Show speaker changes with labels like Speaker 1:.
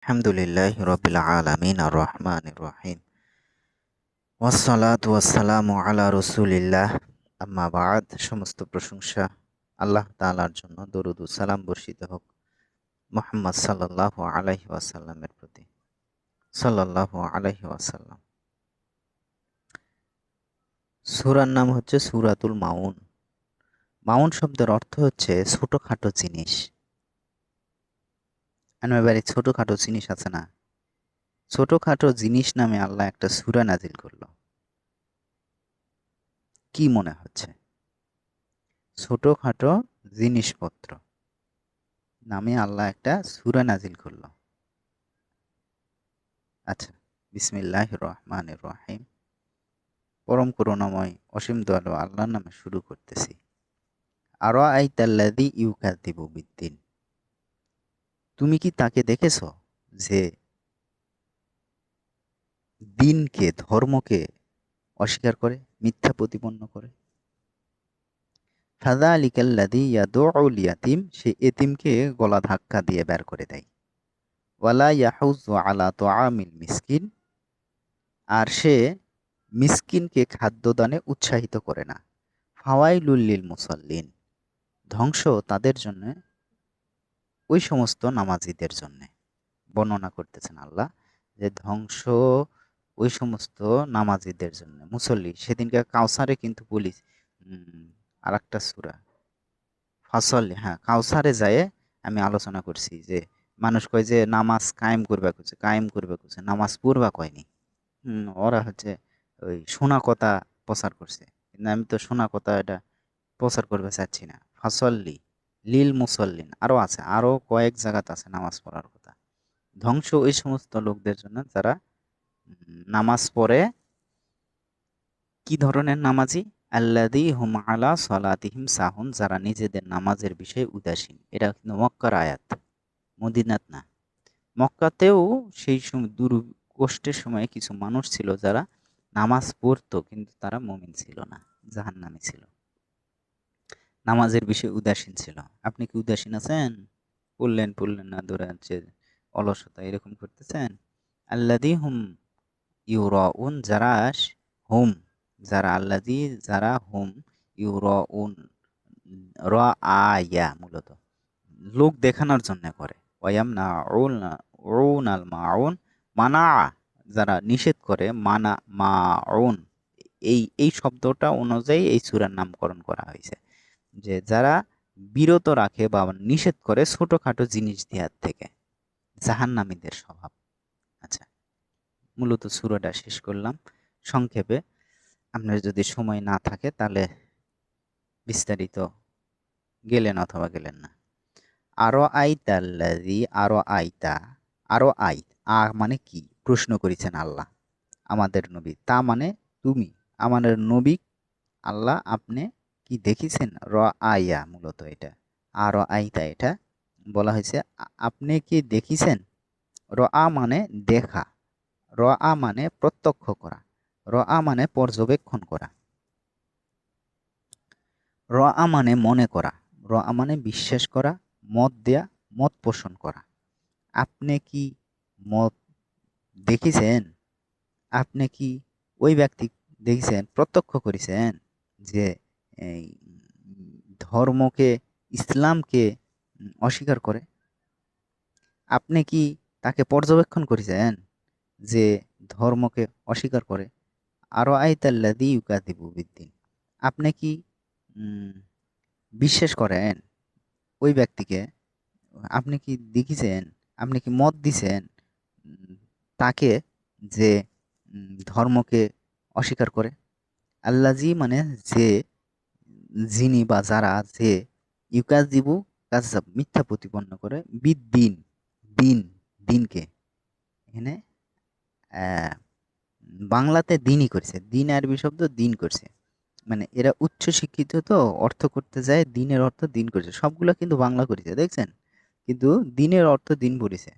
Speaker 1: আলহামদুলিল্লাহি রাব্বিল আলামিন আর রহমানির রহিম ওয়াসসালাতু ওয়াসসালামু আলা রাসূলিল্লাহ আম্মা বা'দ। সমস্ত প্রশংসা আল্লাহ তাআলার জন্য, দরুদ ও সালাম বর্ষিত হোক মুহাম্মদ সাল্লাল্লাহু আলাইহি ওয়াসাল্লামের প্রতি। সাল্লাল্লাহু আলাইহি ওয়াসাল্লাম। সূরার নাম হচ্ছে সূরাতুল মাউন। মাউন শব্দের অর্থ হচ্ছে ছোটখাটো জিনিস। আমার বাড়ি ছোটখাটো জিনিস আছে না, ছোটখাটো জিনিস নামে আল্লাহ একটা সূরা নাজিল করলো। কি মনে হচ্ছে? ছোটখাটো জিনিসপত্র নামে আল্লাহ একটা সূরা নাজিল করলো। আচ্ছা, বিসমিল্লাহির রহমানির রহিম। পরম করুণাময় অসীম দয়ালু আল্লাহর নামে শুরু করতেছি। আরাআইতাল্লাযী ইউকাযযিবু বিদ্দীন। তুমি কি তাকে দেখেছ যে দিনকে, ধর্মকে অস্বীকার করে, মিথ্যা প্রতিপন্ন করে? ফাযালিকাল্লাযী ইয়াদুউল ইয়াতীম, সে এতিমকে গলা ধাক্কা দিয়ে বের করে দেয়। ওয়ালা ইয়াহুয্যু আলা তুআমিল মিসকিন, আর সে মিসকিনকে খাদ্যদানে উৎসাহিত করে না। ফাওয়াইলুল লিল মুসাল্লিন, ধ্বংস তাদের জন্য, ওই সমস্ত নামাজীদের জন্য। বর্ণনা করতেছেন আল্লাহ যে ধ্বংস ওই সমস্ত নামাজীদের জন্য, মুসল্লি। সেদিনকে কাউসারে কিন্তু বলি, আর একটা সূরা ফসল, হ্যাঁ, কাউসারে যায় আমি আলোচনা করছি যে মানুষ কয় যে নামাজ কায়েম করবে করছে, কায়েম করবে করছে, নামাজ পড়বা কয়নি। ওরা হচ্ছে ওই শোনা কথা প্রচার করছে, কিন্তু আমি তো শোনা কথা এটা প্রচার করবে চাচ্ছি না। ফাসল্লি লিল মুসল্লিন আরো আছে, আরো কয়েক জায়গাতে আছে নামাজ পড়ার কথা। ধ্বংস ওই সমস্ত লোকদের জন্য যারা নামাজ পড়ে। কি ধরনের নামাজি? আল্লাযী হুম আলা সলাতিহিম সাহুন, যারা নিজেদের নামাজের বিষয়ে উদাসীন। এটা কিন্তু মক্কার আয়াত, মদিনাত না। মক্কাতেও সেই সময় দুর্গোষ্ঠের সময় কিছু মানুষ ছিল যারা নামাজ পড়তো, কিন্তু তারা মুমিন ছিল না, জাহান্নামী ছিল, নামাজের বিষয়ে উদাসীন ছিল। আপনি কি উদাসীন আছেন? পড়লেন না, ধরে হচ্ছে অলসতা এরকম করতেছেন? আল্লাযী হুম ইউরাউন, যারা হুম, যারা আল্লাযী, যারা হুম ইউরাউন, র আয়া মূলত লোক দেখানোর জন্য করে। ওয়ায়ামনাউনাল মাউন, মানা, যারা নিষেধ করে, মানা মাউন। এই শব্দটা অনুযায়ী এই সূরার নামকরণ করা হয়েছে, যে যারা বিরত রাখে বা নিষেধ করে ছোটখাটো জিনিস দেওয়ার থেকে, জাহান্নামীদের স্বভাব। আচ্ছা, মূলত সূরাটা শেষ করলাম সংক্ষেপে। আপনার যদি সময় না থাকে তাহলে বিস্তারিত গেলেন অথবা গেলেন না। আরো আইতাল্লাযী, আরো আইতা, আরো আই, আ মানে কি? প্রশ্ন করেছেন আল্লাহ আমাদের নবী, তা মানে তুমি আমাদের নবী। আল্লাহ, আপনি কি দেখেছেন? র আইয়া মূলত এটা, আর আইতা এটা বলা হয়েছে আপনি কি দেখেছেন। র আ মানে দেখা, র আ মানে প্রত্যক্ষ করা, র আ মানে পর্যবেক্ষণ করা, র আ মানে মনে করা, র আ মানে বিশ্বাস করা, মত দেয়া, মত পোষণ করা। আপনি কি মত দেখেছেন? আপনি কি ওই ব্যক্তি দেখেছেন, প্রত্যক্ষ করেছেন যে এই ধর্মকে, ইসলামকে অস্বীকার করে? আপনি কি তাকে পর্যবেক্ষণ করেছেন যে ধর্মকে অস্বীকার করে? আরো আইতাল্লাযী ইউকাযযিবু বিদ্দীন, আপনি কি উম, বিশ্বাস করেন ওই ব্যক্তিকে? আপনি কি দেখেছেন, আপনি কি মত দিছেন তাকে যে ধর্মকে অস্বীকার করে? আল্লাজি মানে যে, যিনি বা যারা, যে ইউকাযযিবু, কাযযাব মিথ্যা প্রতিপন্ন করে, বিদ্দিন, দিন, দিনকে। এখানে বাংলাতে দিনই করছে, দিন আরবি শব্দ দিন করছে, মানে এরা উচ্চ শিক্ষিত তো অর্থ করতে যায় দিনের অর্থ দিন করেছে, সবগুলো কিন্তু বাংলা করেছে দেখছেন, কিন্তু দিনের অর্থ দিন বলেছে।